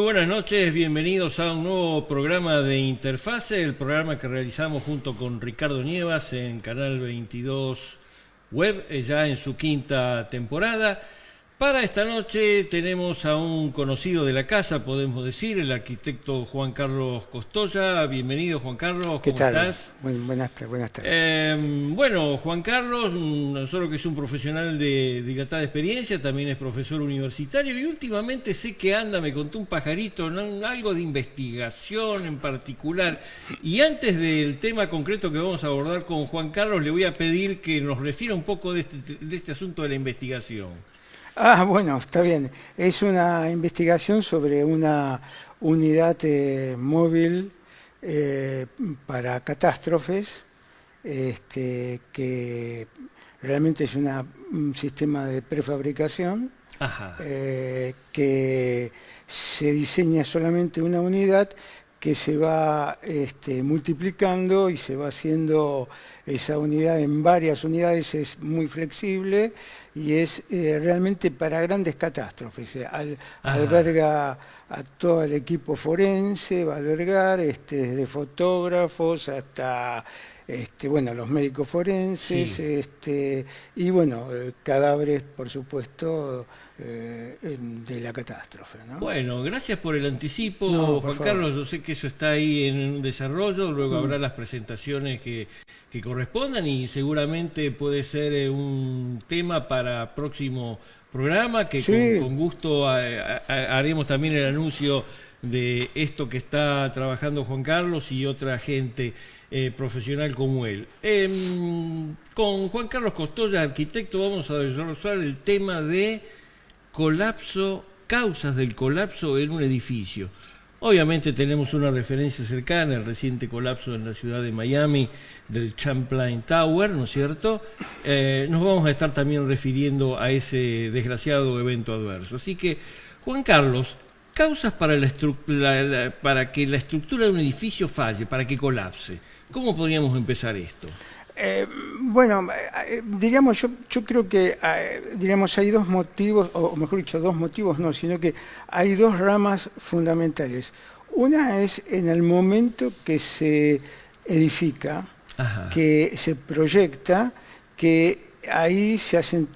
buenas noches, bienvenidos a un nuevo programa de Interfase, el programa que realizamos junto con Ricardo Nievas en Canal 22 Web, ya en su quinta temporada. Para esta noche tenemos a un conocido de la casa, podemos decir, el arquitecto Juan Carlos Costoya. Bienvenido, Juan Carlos, ¿Qué ¿cómo tal? estás? Buenas tardes. Bueno, Juan Carlos, no solo que es un profesional de dilatada experiencia, también es profesor universitario y últimamente sé que anda, me contó un pajarito, ¿no? Algo de investigación en particular. Y antes del tema concreto que vamos a abordar con Juan Carlos, le voy a pedir que nos refiera un poco de este asunto de la investigación. Bueno, está bien. Es una investigación sobre una unidad móvil para catástrofes, que realmente es un sistema de prefabricación, que se diseña solamente una unidad que se va multiplicando y se va haciendo esa unidad en varias unidades. Es muy flexible y es realmente para grandes catástrofes. Alberga a todo el equipo forense, va a albergar desde fotógrafos hasta los médicos forenses, Sí. y cadáveres, por supuesto, de la catástrofe, ¿no? Bueno, gracias por el anticipo, No, por Juan favor. Carlos. Yo sé que eso está ahí en un desarrollo, luego habrá las presentaciones que correspondan y seguramente puede ser un tema para próximo programa, que Sí. con gusto haremos también el anuncio de esto que está trabajando Juan Carlos y otra gente profesional como él. Con Juan Carlos Costoya, arquitecto, vamos a desarrollar el tema de causas del colapso en un edificio. Obviamente tenemos una referencia cercana, el reciente colapso en la ciudad de Miami del Champlain Tower, ¿no es cierto? Nos vamos a estar también refiriendo a ese desgraciado evento adverso. Así que, Juan Carlos, causas para para que la estructura de un edificio falle, para que colapse. ¿Cómo podríamos empezar esto? Diríamos, yo creo que diríamos hay dos motivos, o mejor dicho, dos motivos no, sino que hay dos ramas fundamentales. Una es en el momento que se edifica, que se proyecta, que ahí se hacen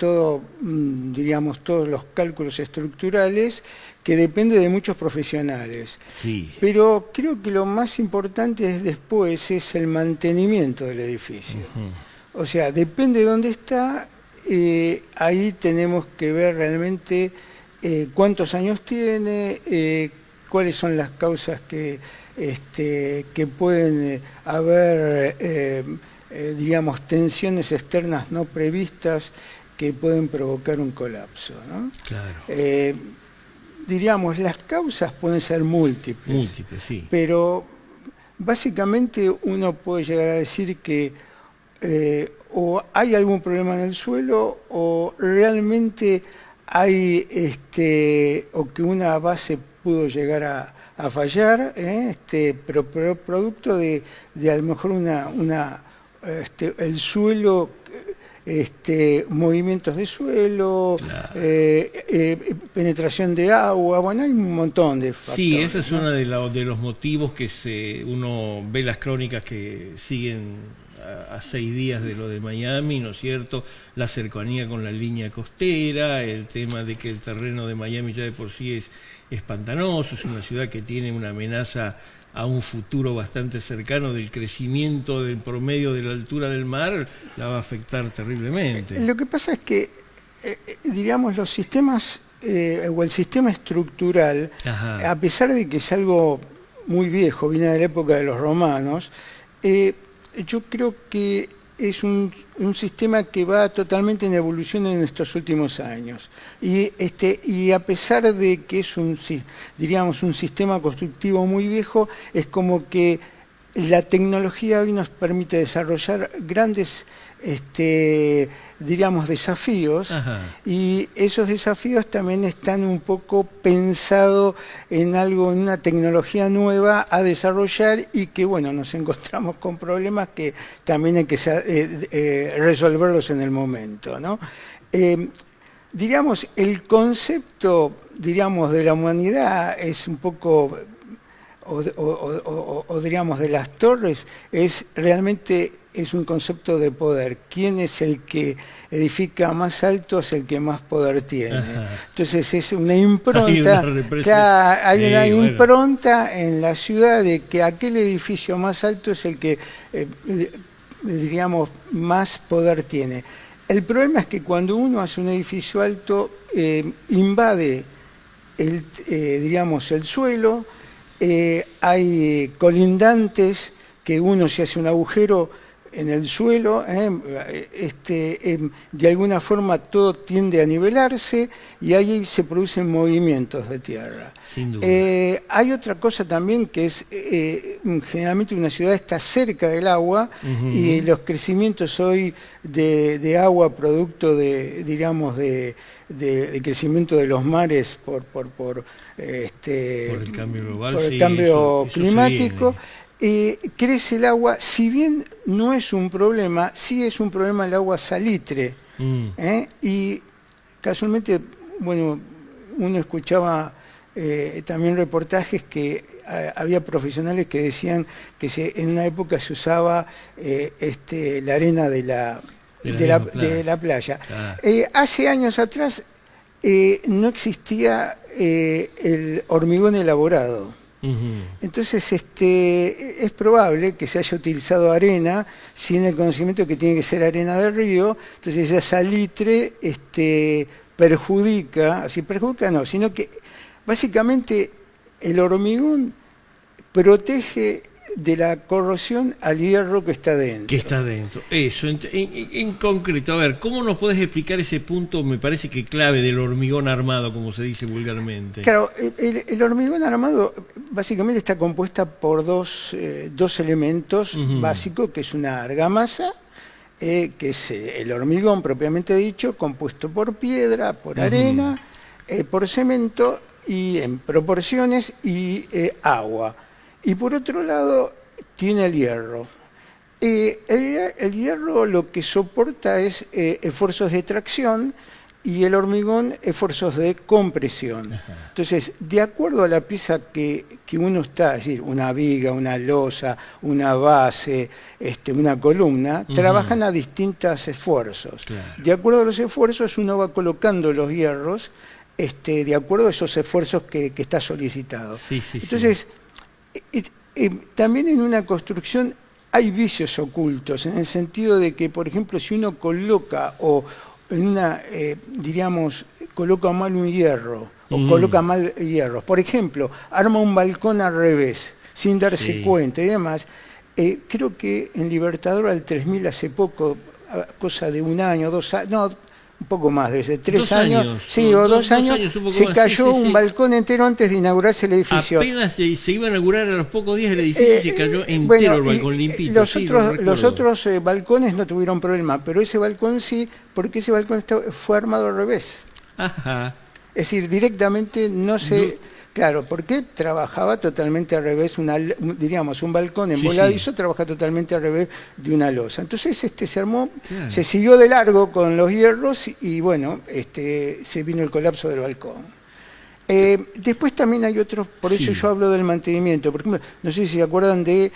diríamos, todos los cálculos estructurales, que depende de muchos profesionales. Sí. Pero creo que lo más importante después es el mantenimiento del edificio. O sea, depende de dónde está, ahí tenemos que ver realmente cuántos años tiene, cuáles son las causas que pueden haber, digamos, tensiones externas no previstas que pueden provocar un colapso, ¿no? Claro. Diríamos, las causas pueden ser múltiples, Sí. pero básicamente uno puede llegar a decir que o hay algún problema en el suelo o realmente hay o que una base pudo llegar a fallar, pero producto de a lo mejor el suelo, movimientos de suelo, Claro. Penetración de agua. Bueno, hay un montón de factores. Sí, ese es ¿no? uno de los motivos que uno ve las crónicas que siguen a 6 días de lo de Miami, ¿no es cierto? La cercanía con la línea costera, el tema de que el terreno de Miami ya de por sí es pantanoso, es una ciudad que tiene una amenaza a un futuro bastante cercano del crecimiento del promedio de la altura del mar, la va a afectar terriblemente. Lo que pasa es que, diríamos, los sistemas o el sistema estructural, a pesar de que es algo muy viejo, viene de la época de los romanos, yo creo que es un sistema que va totalmente en evolución en estos últimos años. Y a pesar de que es diríamos, un sistema constructivo muy viejo, es como que la tecnología hoy nos permite desarrollar grandes diríamos, desafíos. Y esos desafíos también están un poco pensados en algo, en una tecnología nueva a desarrollar y que, bueno, nos encontramos con problemas que también hay que resolverlos en el momento, ¿no? digamos, el concepto, digamos, de la humanidad es un poco, digamos, de las torres, es realmente es un concepto de poder. ¿Quién es el que edifica más alto? Es el que más poder tiene. Ajá. Entonces es una impronta, hay una impronta en la ciudad de que aquel edificio más alto es el que, diríamos, más poder tiene. El problema es que cuando uno hace un edificio alto, invade diríamos, el suelo, hay colindantes que uno se hace un agujero en el suelo, de alguna forma todo tiende a nivelarse y ahí se producen movimientos de tierra. Sin duda. Hay otra cosa también que es, generalmente una ciudad está cerca del agua y los crecimientos hoy de agua producto de, digamos, de crecimiento de los mares por el cambio global, por el cambio climático. Crece el agua, si bien no es un problema, sí es un problema el agua salitre. Y casualmente, bueno, uno escuchaba también reportajes que había profesionales que decían que en una época se usaba la arena de la playa. Ah. Hace años atrás no existía el hormigón elaborado. Entonces es probable que se haya utilizado arena sin el conocimiento que tiene que ser arena de río. Entonces esa salitre perjudica no, sino que básicamente el hormigón protege de la corrosión al hierro que está dentro. Que está dentro. Eso, en concreto, a ver, ¿cómo nos puedes explicar ese punto, me parece que clave, del hormigón armado, como se dice vulgarmente? Claro, el hormigón armado básicamente está compuesta por dos elementos básicos, que es una argamasa, que es el hormigón propiamente dicho, compuesto por piedra, por arena, por cemento y en proporciones y agua. Y por otro lado, tiene el hierro. El hierro lo que soporta es esfuerzos de tracción y el hormigón esfuerzos de compresión. Ajá. Entonces, de acuerdo a la pieza que uno está, es decir, una viga, una losa, una base, una columna, trabajan a distintos esfuerzos. Claro. De acuerdo a los esfuerzos, uno va colocando los hierros de acuerdo a esos esfuerzos que está solicitado. Sí, sí, entonces, también en una construcción hay vicios ocultos, en el sentido de que, por ejemplo, si uno coloca diríamos, coloca mal un hierro o coloca mal hierros, por ejemplo, arma un balcón al revés, sin darse cuenta y demás, creo que en Libertador al 3000 hace poco, cosa de un año, 2 años, no, un poco más, desde 3 años, sí, o 2 años, se cayó un balcón entero antes de inaugurarse el edificio. Apenas se iba a inaugurar a los pocos días el edificio, se cayó entero el balcón limpito. Los otros balcones no tuvieron problema, pero ese balcón sí, porque ese balcón fue armado al revés. Ajá. Es decir, directamente no se... Claro, porque trabajaba totalmente al revés, diríamos, un balcón voladizo trabaja totalmente al revés de una losa. Entonces se armó, se siguió de largo con los hierros y bueno, se vino el colapso del balcón. Después también hay otros, por eso yo hablo del mantenimiento. Por ejemplo, no sé si se acuerdan de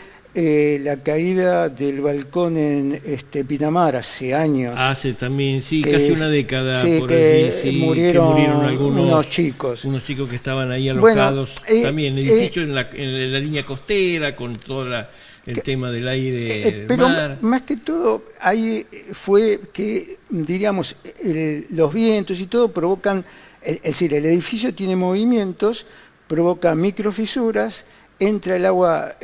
la caída del balcón en Pinamar hace años. Hace también, casi una década. Sí, que murieron unos chicos. Unos chicos que estaban ahí alojados. También, edificio en la línea costera, con todo el tema del aire. Pero mar. Más que todo, ahí fue que, diríamos, los vientos y todo provocan, es decir, el edificio tiene movimientos, provoca microfisuras, entra el agua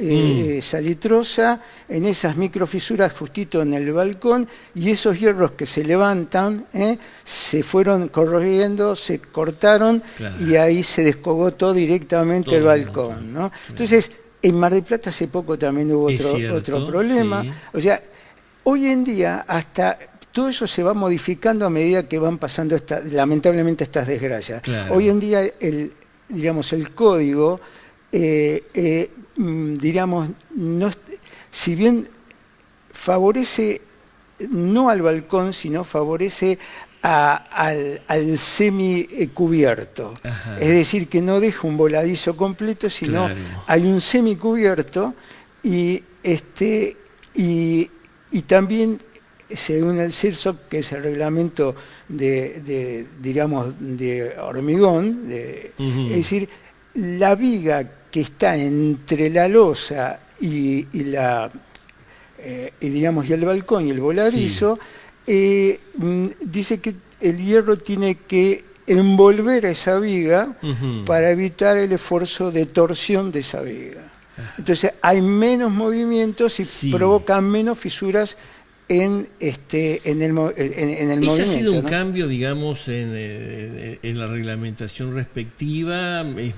salitrosa en esas microfisuras justito en el balcón y esos hierros que se levantan se fueron corroyendo, se cortaron y ahí se descogotó directamente el balcón, ¿no? Entonces, en Mar del Plata hace poco también hubo otro problema. Sí. O sea, hoy en día hasta todo eso se va modificando a medida que van pasando lamentablemente estas desgracias. Claro. Hoy en día digamos, el código diríamos, no, si bien favorece no al balcón, sino favorece al semicubierto. Es decir, que no deja un voladizo completo, sino hay un semicubierto y también, según el CIRSOC, que es el reglamento digamos, de hormigón, es decir, la viga que está entre la losa y digamos, y el balcón y el voladizo, dice que el hierro tiene que envolver a esa viga para evitar el esfuerzo de torsión de esa viga. Entonces hay menos movimientos y provocan menos fisuras en el movimiento. ¿Ese ha sido un cambio, digamos, en la reglamentación respectiva? ¿Es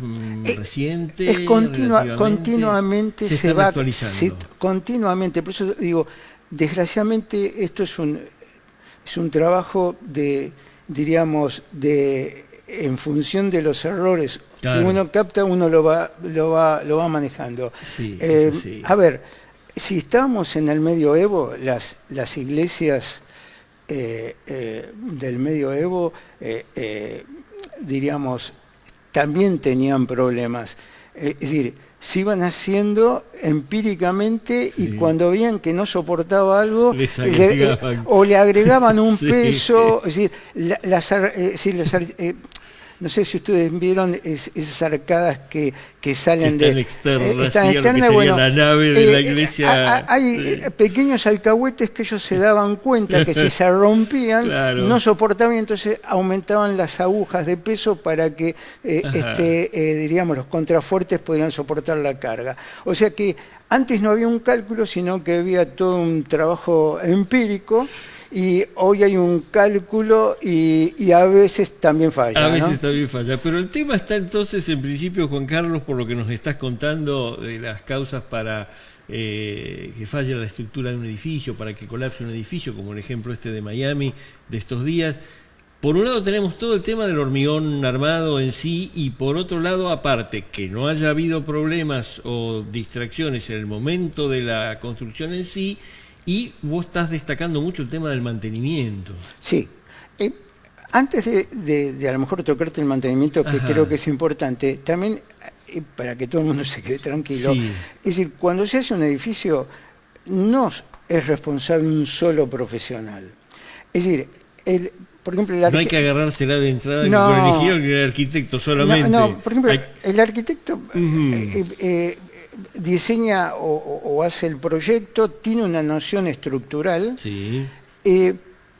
reciente? Es continuamente se va actualizando. Continuamente, por eso digo, desgraciadamente esto es un trabajo diríamos, en función de los errores que uno capta, uno lo va manejando. A ver, si estábamos en el medioevo, las iglesias del medioevo, diríamos, también tenían problemas. Es decir, se iban haciendo empíricamente y cuando veían que no soportaba algo, o le agregaban un peso. Es decir, no sé si ustedes vieron esas arcadas que salen están externas, bueno, la nave de la iglesia. Hay pequeños alcahuetes que ellos se daban cuenta que si se rompían, no soportaban, y entonces aumentaban las agujas de peso para que diríamos, los contrafuertes pudieran soportar la carga. O sea que antes no había un cálculo, sino que había todo un trabajo empírico. Y hoy hay un cálculo y a veces también falla. A veces también falla. Pero el tema está entonces, en principio, Juan Carlos, por lo que nos estás contando, de las causas para que falle la estructura de un edificio, para que colapse un edificio, como el ejemplo de Miami de estos días. Por un lado tenemos todo el tema del hormigón armado en sí, y por otro lado, aparte, que no haya habido problemas o distracciones en el momento de la construcción en sí. Y vos estás destacando mucho el tema del mantenimiento. Sí. Antes de a lo mejor tocarte el mantenimiento, que creo que es importante, también para que todo el mundo se quede tranquilo, es decir, cuando se hace un edificio no es responsable un solo profesional. Es decir, por ejemplo, no hay que agarrársela de entrada ni con el ingeniero ni el arquitecto solamente. No, por ejemplo, el arquitecto diseña o hace el proyecto, tiene una noción estructural,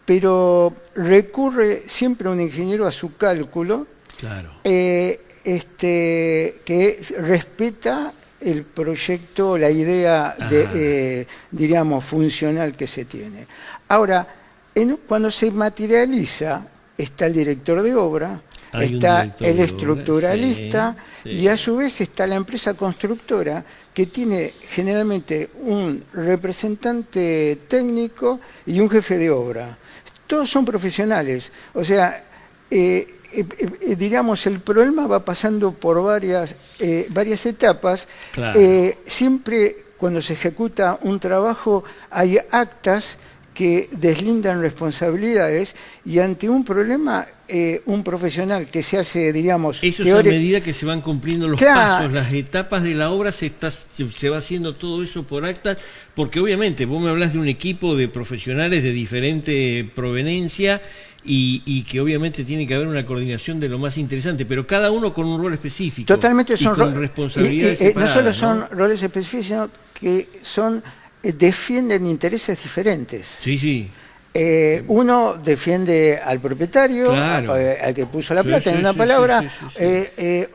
pero recurre siempre a un ingeniero a su cálculo, que respeta el proyecto, la idea diríamos, funcional que se tiene. Ahora, cuando se materializa, está el director de obra, está el estructuralista, y a su vez está la empresa constructora, que tiene generalmente un representante técnico y un jefe de obra. Todos son profesionales. O sea, diríamos, el problema va pasando por varias etapas. Siempre cuando se ejecuta un trabajo hay actas que deslindan responsabilidades, y ante un problema, un profesional que se hace, diríamos... Eso es a medida que se van cumpliendo los pasos, las etapas de la obra, se va haciendo todo eso por actas, porque obviamente vos me hablas de un equipo de profesionales de diferente proveniencia, y que obviamente tiene que haber una coordinación de lo más interesante, pero cada uno con un rol específico. Totalmente, son con responsabilidades separadas, no solo son roles específicos, sino que defienden intereses diferentes. Uno defiende al propietario, al que puso la plata, en una palabra,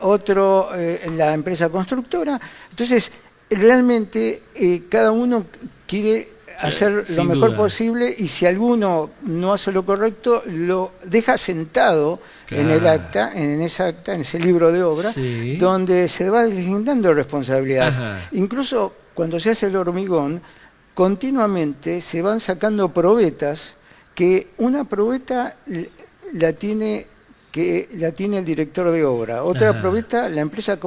otro la empresa constructora. Entonces, realmente cada uno quiere hacer lo mejor posible, y si alguno no hace lo correcto, lo deja sentado en el acta, en ese libro de obra, donde se va deslindando responsabilidades. Incluso cuando se hace el hormigón, continuamente se van sacando probetas, que una probeta la tiene el director de obra, otra probeta la empresa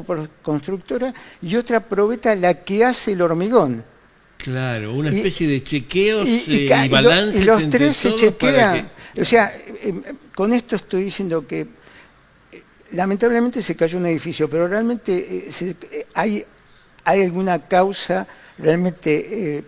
constructora, y otra probeta la que hace el hormigón. Una especie de chequeos y balances. Y los tres se chequean. O sea, con esto estoy diciendo que lamentablemente se cayó un edificio, pero realmente hay alguna causa realmente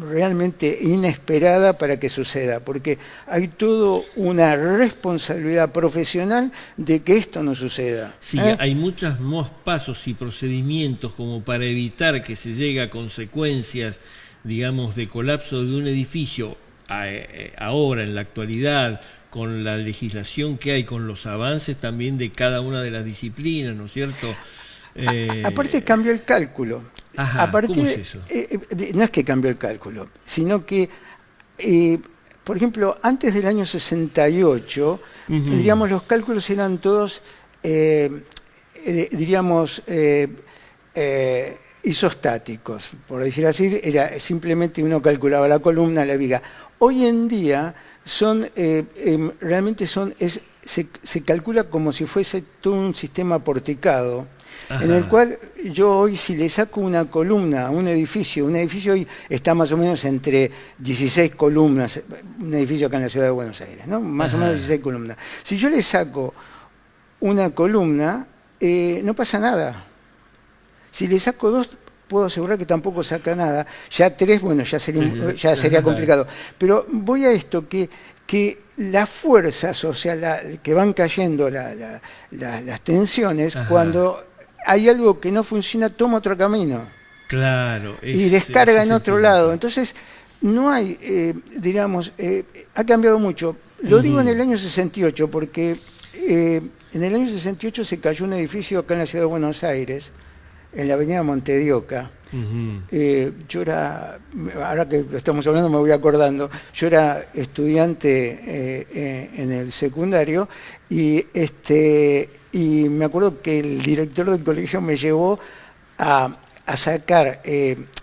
realmente inesperada para que suceda, porque hay toda una responsabilidad profesional de que esto no suceda. Sí, hay muchos más pasos y procedimientos como para evitar que se llegue a consecuencias, digamos, de colapso de un edificio ahora, en la actualidad, con la legislación que hay, con los avances también de cada una de las disciplinas, ¿no es cierto? Aparte cambió el cálculo. Ajá, aparte, ¿cómo es eso? No es que cambió el cálculo, sino que, por ejemplo, antes del año 68, diríamos, los cálculos eran todos, diríamos, isostáticos, por decir así, era simplemente uno calculaba la columna, la viga. Hoy en día realmente se calcula como si fuese todo un sistema porticado. Ajá. En el cual yo hoy, si le saco una columna a un edificio hoy está más o menos entre 16 columnas, un edificio acá en la ciudad de Buenos Aires, ¿no? Más o menos 16 columnas. Si yo le saco una columna, no pasa nada. Si le saco 2, puedo asegurar que tampoco saca nada. Ya 3, bueno, ya sería complicado. Pero voy a esto, que las fuerzas, o sea, que van cayendo las tensiones, ajá, cuando hay algo que no funciona, toma otro camino. Claro. Y descarga en otro lado. Entonces, no hay, digamos, ha cambiado mucho. Lo digo en el año 68, porque en el año 68 se cayó un edificio acá en la ciudad de Buenos Aires, en la avenida Monte de Oca. Yo era, ahora que lo estamos hablando me voy acordando, yo era estudiante en el secundario y me acuerdo que el director del colegio me llevó a sacar,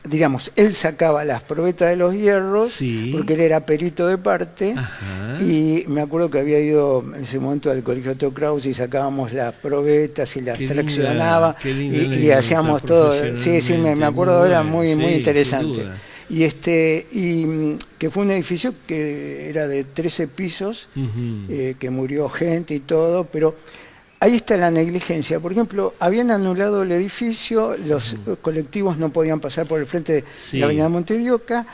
digamos, él sacaba las probetas de los hierros, sí, porque él era perito de parte. Ajá. Y me acuerdo que había ido en ese momento al colegio Otto Kraus y sacábamos las probetas y las traccionaba y hacíamos todo. Sí, me acuerdo, era muy interesante. Y que fue un edificio que era de 13 pisos, que murió gente y todo, pero ahí está la negligencia. Por ejemplo, habían anulado el edificio, los colectivos no podían pasar por el frente de la avenida Monte de Oca,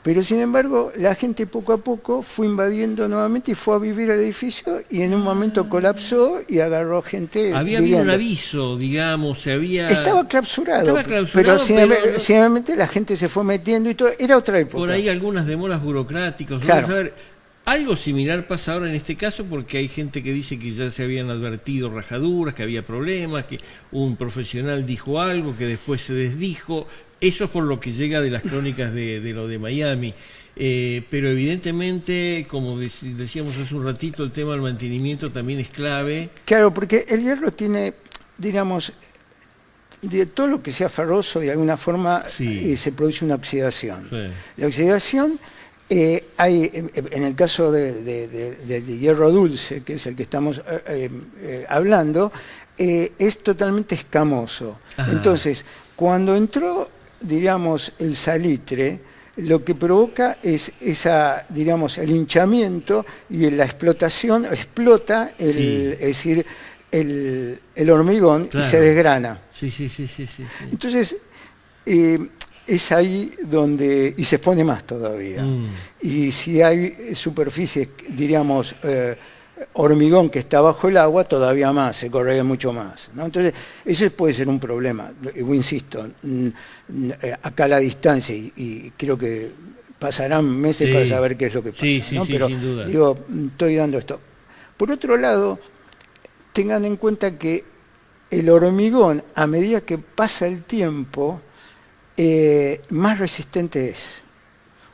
pero sin embargo la gente poco a poco fue invadiendo nuevamente y fue a vivir al edificio y en un momento colapsó y agarró gente. Había habido un aviso, digamos, Estaba clausurado, pero simplemente la gente se fue metiendo y todo, era otra época. Por ahí algunas demoras burocráticas, claro. Vamos a ver. Algo similar pasa ahora en este caso, porque hay gente que dice que ya se habían advertido rajaduras, que había problemas, que un profesional dijo algo que después se desdijo. Eso es por lo que llega de las crónicas de lo de Miami. Pero evidentemente, como decíamos hace un ratito, el tema del mantenimiento también es clave. Claro, porque el hierro tiene, digamos, de todo lo que sea ferroso, de alguna forma, sí, se produce una oxidación. Sí. La oxidación... hay, en el caso del hierro dulce, que es el que estamos hablando, es totalmente escamoso. Ajá. Entonces, cuando entró, digamos, el salitre, lo que provoca es digamos, el hinchamiento y la explotación, explota, sí, es decir, el hormigón, claro, y se desgrana. Sí. Entonces, es ahí donde, y se pone más todavía. Y si hay superficies, diríamos, hormigón que está bajo el agua, todavía más, se corre mucho más, ¿no? Entonces, eso puede ser un problema. Yo insisto, acá a la distancia, y creo que pasarán meses, sí, para saber qué es lo que pasa, ¿no? Pero sin duda. Digo, estoy dando esto. Por otro lado, tengan en cuenta que el hormigón, a medida que pasa el tiempo, más resistente es.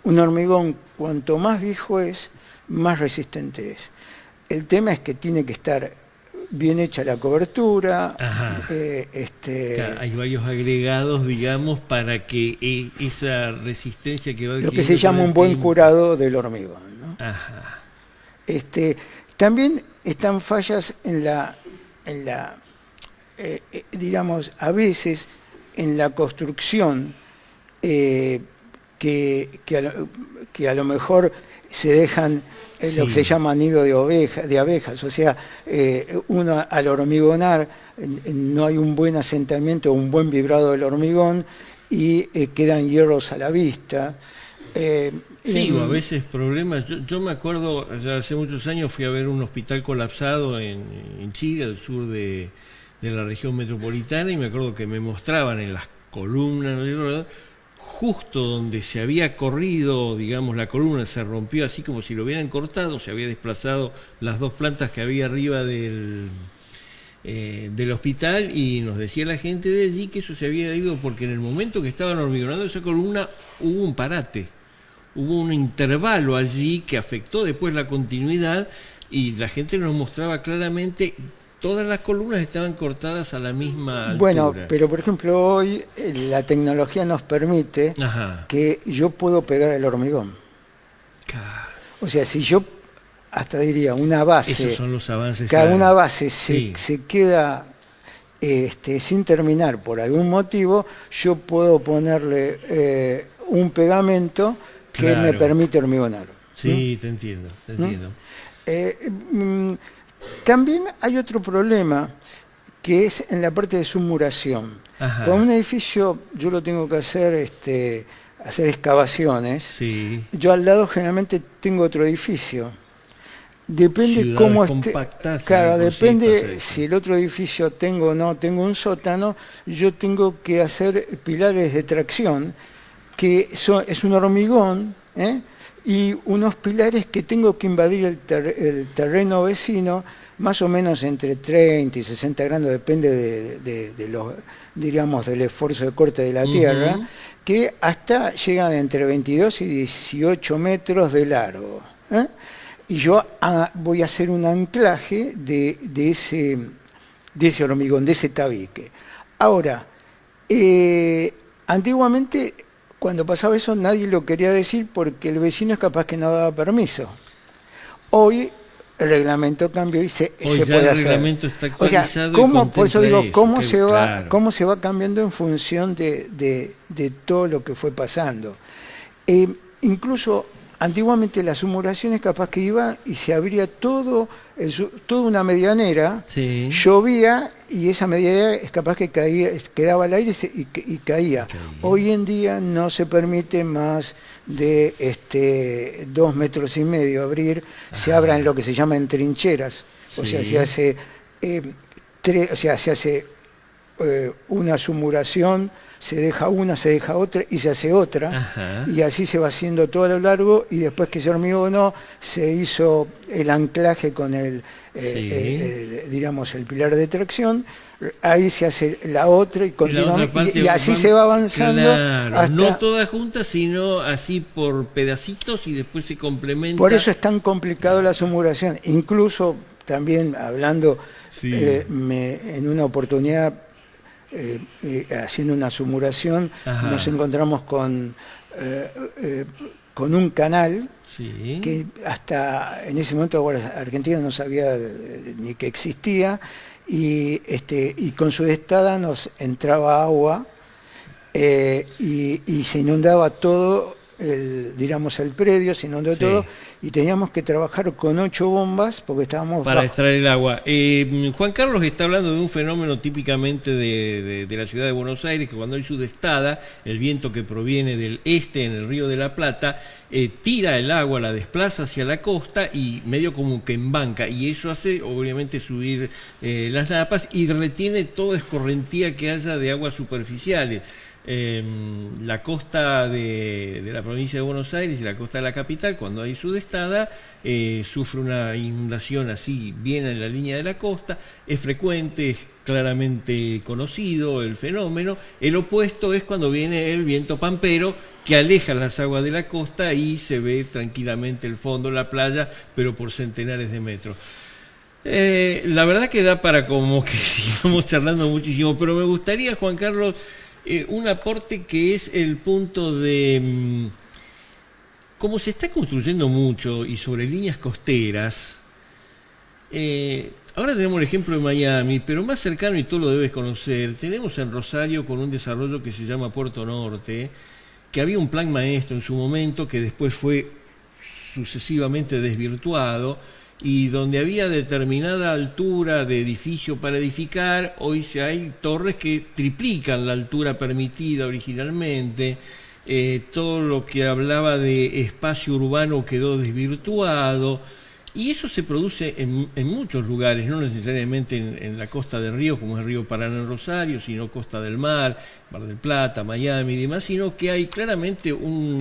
Un hormigón, cuanto más viejo es, más resistente es. El tema es que tiene que estar bien hecha la cobertura. Claro, hay varios agregados, digamos, para que esa resistencia que va lo que se llama un buen curado del hormigón, ¿no? Ajá. También están fallas digamos, a veces en la construcción, que a lo mejor se dejan lo que se llama nido de abejas, o sea, uno al hormigonar no hay un buen asentamiento, un buen vibrado del hormigón y quedan hierros a la vista. Sí, o a veces problemas. Yo me acuerdo, ya hace muchos años fui a ver un hospital colapsado en Chile, al sur de la región metropolitana, y me acuerdo que me mostraban en las columnas, ¿no?, justo donde se había corrido, digamos, la columna se rompió así como si lo hubieran cortado, se había desplazado las 2 plantas que había arriba del hospital, y nos decía la gente de allí que eso se había ido porque en el momento que estaban hormigonando esa columna hubo un parate, hubo un intervalo allí que afectó después la continuidad, y la gente nos mostraba claramente todas las columnas estaban cortadas a la misma altura. Bueno, pero por ejemplo hoy la tecnología nos permite que yo puedo pegar el hormigón. O sea, si yo hasta diría una base, esos son los avances, cada una base se queda sin terminar por algún motivo, yo puedo ponerle un pegamento que me permite hormigonar. Sí, te entiendo. También hay otro problema que es en la parte de submuración. Con un edificio yo lo tengo que hacer excavaciones. Sí. Yo al lado generalmente tengo otro edificio. Depende cómo esté. Claro, depende si el otro edificio tengo o no tengo un sótano. Yo tengo que hacer pilares de tracción, que es un hormigón, y unos pilares que tengo que invadir el terreno vecino, más o menos entre 30 y 60 grados, depende del esfuerzo de corte de la tierra, que hasta llegan entre 22 y 18 metros de largo. Y yo voy a hacer un anclaje de ese hormigón, de ese tabique. Ahora, antiguamente, cuando pasaba eso, nadie lo quería decir porque el vecino es capaz que no daba permiso. Hoy el reglamento cambió y se puede hacer. El reglamento está actualizado. O sea, por eso digo, cómo se va cambiando en función de todo lo que fue pasando. Incluso antiguamente las submuraciones capaz que iba y se abría toda una medianera, llovía y esa medianera es capaz que quedaba al aire y caía. Hoy en día no se permite más de 2,5 metros abrir, se abran lo que se llama en trincheras, o sea, se hace una submuración, se deja una, se deja otra y se hace otra, y así se va haciendo todo a lo largo, y después que se hormigonó se hizo el anclaje con digamos el pilar de tracción, ahí se hace la otra y continuamente, y así se va avanzando. Claro, no todas juntas, sino así por pedacitos y después se complementa. Por eso es tan complicado la submuración. Incluso también hablando, en una oportunidad, haciendo una submuración, nos encontramos con un canal que hasta en ese momento Argentina no sabía ni que existía, y con su destada nos entraba agua y se inundaba todo el predio, se inundó todo, y teníamos que trabajar con 8 bombas porque estábamos para extraer el agua. Juan Carlos está hablando de un fenómeno típicamente de la ciudad de Buenos Aires, que cuando hay sudestada, el viento que proviene del este en el Río de la Plata tira el agua, la desplaza hacia la costa y medio como que embanca, y eso hace obviamente subir las napas y retiene toda escorrentía que haya de aguas superficiales. La costa de la provincia de Buenos Aires y la costa de la capital, cuando hay sudestada, sufre una inundación así bien en la línea de la costa, es frecuente, es claramente conocido el fenómeno. El opuesto es cuando viene el viento pampero, que aleja las aguas de la costa y se ve tranquilamente el fondo, la playa, pero por centenares de metros. La verdad que da para como que sigamos charlando muchísimo, pero me gustaría, Juan Carlos, un aporte que es el punto de cómo se está construyendo mucho y sobre líneas costeras. Ahora tenemos el ejemplo de Miami, pero más cercano, y tú lo debes conocer, tenemos en Rosario con un desarrollo que se llama Puerto Norte, que había un plan maestro en su momento que después fue sucesivamente desvirtuado, y donde había determinada altura de edificio para edificar, hoy hay torres que triplican la altura permitida originalmente. Todo lo que hablaba de espacio urbano quedó desvirtuado, y eso se produce en muchos lugares, no necesariamente en la costa de ríos como es el río Paraná en Rosario, sino Costa del Mar, Mar del Plata, Miami y demás, sino que hay claramente un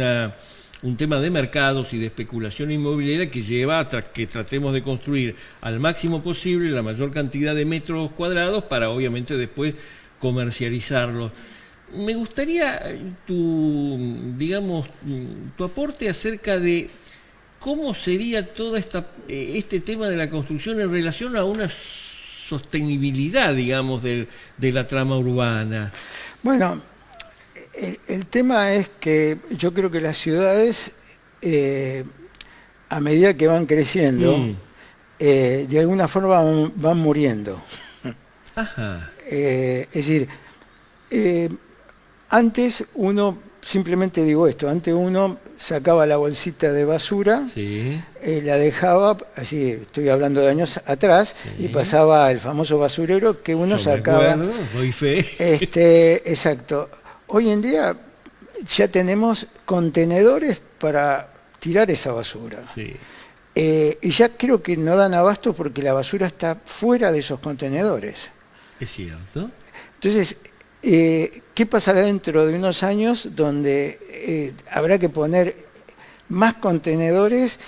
tema de mercados y de especulación inmobiliaria que lleva a que tratemos de construir al máximo posible la mayor cantidad de metros cuadrados para obviamente después comercializarlos. Me gustaría tu aporte acerca de cómo sería todo este tema de la construcción en relación a una sostenibilidad, digamos, de la trama urbana. Bueno, el tema es que yo creo que las ciudades, a medida que van creciendo, de alguna forma van muriendo. Ajá. Es decir, antes uno, simplemente digo esto, antes uno sacaba la bolsita de basura, sí, la dejaba, así estoy hablando de años atrás, sí, y pasaba el famoso basurero que uno sacaba. Me acuerdo, doy fe. Exacto. Hoy en día ya tenemos contenedores para tirar esa basura. Sí. Y ya creo que no dan abasto porque la basura está fuera de esos contenedores. Es cierto. Entonces, ¿qué pasará dentro de unos años donde habrá que poner más contenedores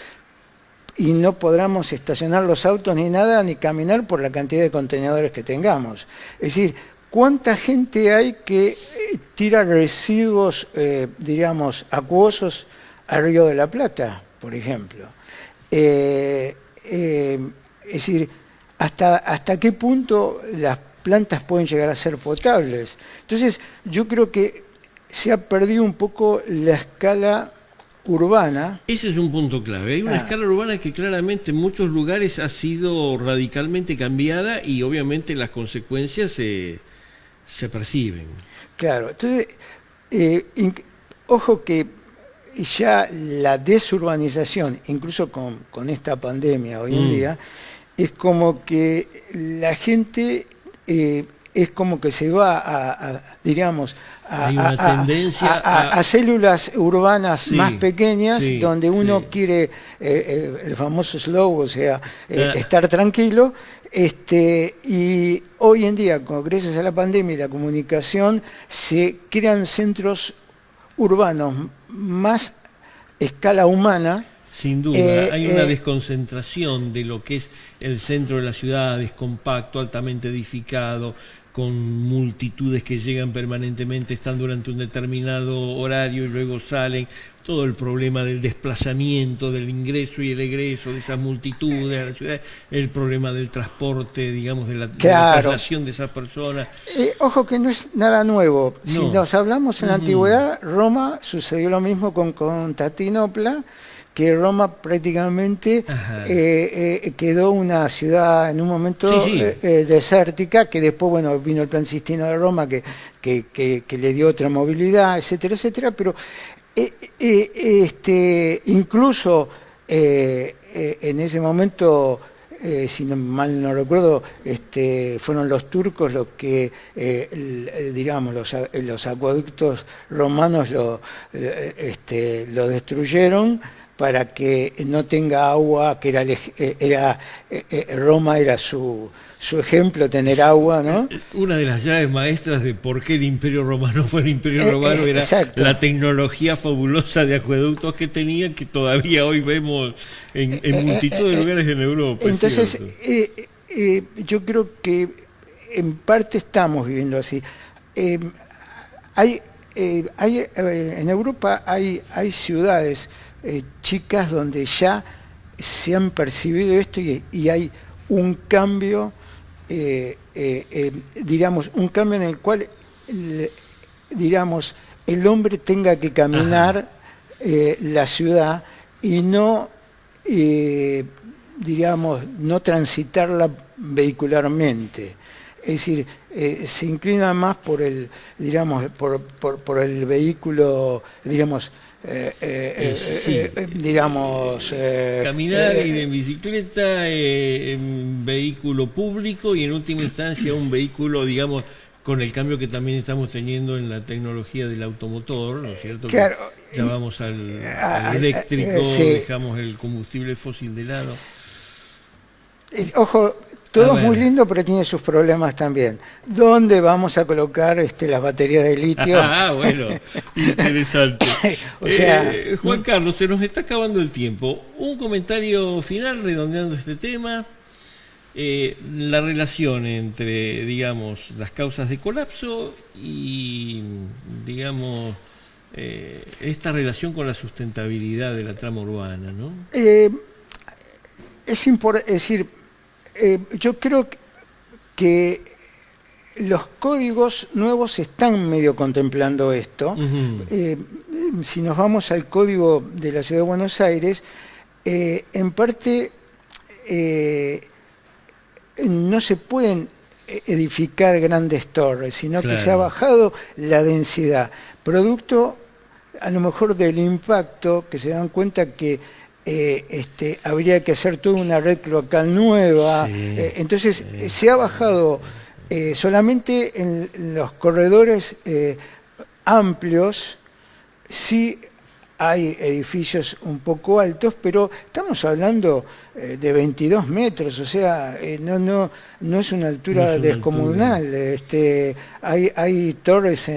y no podremos estacionar los autos ni nada, ni caminar por la cantidad de contenedores que tengamos? Es decir, ¿cuánta gente hay que tira residuos, diríamos, acuosos al Río de la Plata, por ejemplo? Es decir, ¿hasta qué punto las plantas pueden llegar a ser potables? Entonces, yo creo que se ha perdido un poco la escala urbana. Ese es un punto clave. Hay una escala urbana que claramente en muchos lugares ha sido radicalmente cambiada y obviamente las consecuencias se perciben. Claro, entonces, ojo que ya la desurbanización, incluso con esta pandemia hoy en día, es como que la gente es como que se va diríamos, a células urbanas más pequeñas, donde uno quiere el famoso slow, o sea, estar tranquilo. Y hoy en día, gracias a la pandemia y la comunicación, se crean centros urbanos más escala humana. Sin duda, hay una desconcentración de lo que es el centro de la ciudad, es compacto, altamente edificado, con multitudes que llegan permanentemente, están durante un determinado horario y luego salen. Todo el problema del desplazamiento, del ingreso y el egreso de esas multitudes a la ciudad, el problema del transporte, digamos, de la traslación de esas personas. Ojo que no es nada nuevo. No. Si nos hablamos en la antigüedad, Roma sucedió lo mismo con Constantinopla, que Roma prácticamente quedó una ciudad en un momento desértica, que después vino el plan Sistino de Roma que le dio otra movilidad, etcétera, etcétera, pero incluso en ese momento, si mal no recuerdo, fueron los turcos los que, digamos, los acueductos romanos lo destruyeron para que no tenga agua, que Roma era su ejemplo, tener agua, ¿no? Una de las llaves maestras de por qué el Imperio Romano fue el Imperio Romano era la tecnología fabulosa de acueductos que tenían, que todavía hoy vemos en multitud de lugares en Europa. Entonces, yo creo que en parte estamos viviendo así. En Europa hay ciudades chicas donde ya se han percibido esto y hay un cambio, digamos, un cambio en el cual, digamos, el hombre tenga que caminar la ciudad y no, digamos, no transitarla vehicularmente. Es decir, se inclina más por el, digamos, por el vehículo, digamos, digamos... caminar, ir en bicicleta, en vehículo público y en última instancia un vehículo, digamos, con el cambio que también estamos teniendo en la tecnología del automotor, ¿no es cierto? Claro, ya vamos al eléctrico, sí. Dejamos el combustible fósil de lado. Ojo, todo es muy lindo, pero tiene sus problemas también. ¿Dónde vamos a colocar las baterías de litio? Bueno, interesante. O sea, Juan Carlos, se nos está acabando el tiempo. Un comentario final redondeando este tema. La relación entre, digamos, las causas de colapso y, digamos, esta relación con la sustentabilidad de la trama urbana, ¿no? Es decir, yo creo que los códigos nuevos están medio contemplando esto. Si nos vamos al código de la Ciudad de Buenos Aires, en parte no se pueden edificar grandes torres, sino que se ha bajado la densidad, producto a lo mejor del impacto, que se dan cuenta que habría que hacer toda una red cloacal nueva. Entonces se ha bajado solamente en los corredores amplios. Sí hay edificios un poco altos, pero estamos hablando de 22 metros, o sea, no es una altura descomunal. Hay torres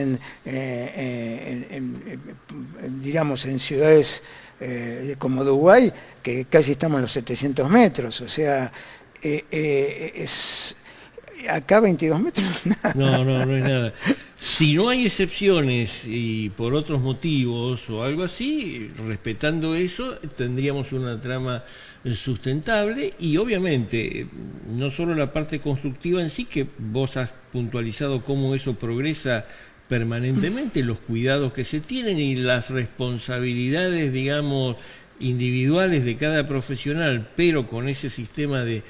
digamos, en ciudades como Dubái, que casi estamos en los 700 metros, o sea, acá 22 metros. No es nada. Si no hay excepciones y por otros motivos o algo así, respetando eso, tendríamos una trama sustentable y obviamente no solo la parte constructiva en sí, que vos has puntualizado cómo eso progresa permanentemente, los cuidados que se tienen y las responsabilidades, digamos, individuales de cada profesional, pero con ese sistema de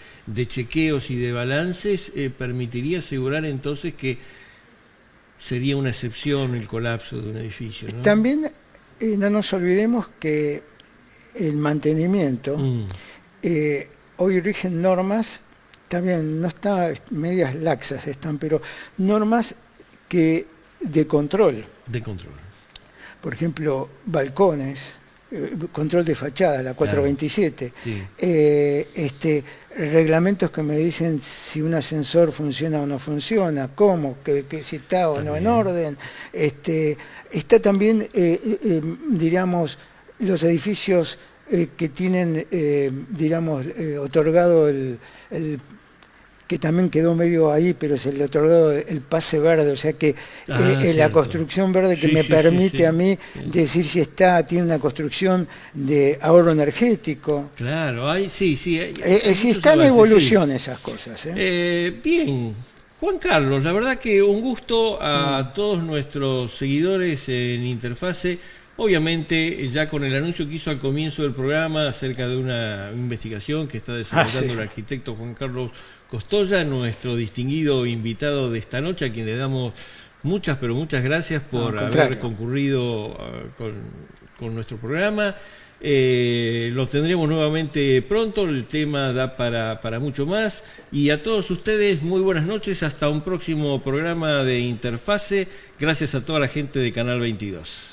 chequeos y de balances, permitiría asegurar entonces que sería una excepción el colapso de un edificio, ¿no? También no nos olvidemos que el mantenimiento, hoy rigen normas, también no está medias laxas están, pero normas de control. De control. Por ejemplo, balcones, control de fachada, la 427. Sí. Reglamentos que me dicen si un ascensor funciona o no funciona, cómo, que si está o no en orden. Está también, diríamos, los edificios que tienen, diríamos, otorgado que también quedó medio ahí, pero se le otorgó el pase verde, o sea que la construcción verde que me permite a mí decir si tiene una construcción de ahorro energético. Claro, si están en evolución esas cosas. Bien, Juan Carlos, la verdad que un gusto a todos nuestros seguidores en Interfase. Obviamente, ya con el anuncio que hizo al comienzo del programa acerca de una investigación que está desarrollando el arquitecto Juan Carlos Costoya, nuestro distinguido invitado de esta noche, a quien le damos muchas, pero muchas gracias por haber concurrido con nuestro programa. Lo tendremos nuevamente pronto, el tema da para mucho más. Y a todos ustedes, muy buenas noches, hasta un próximo programa de Interfase. Gracias a toda la gente de Canal 22.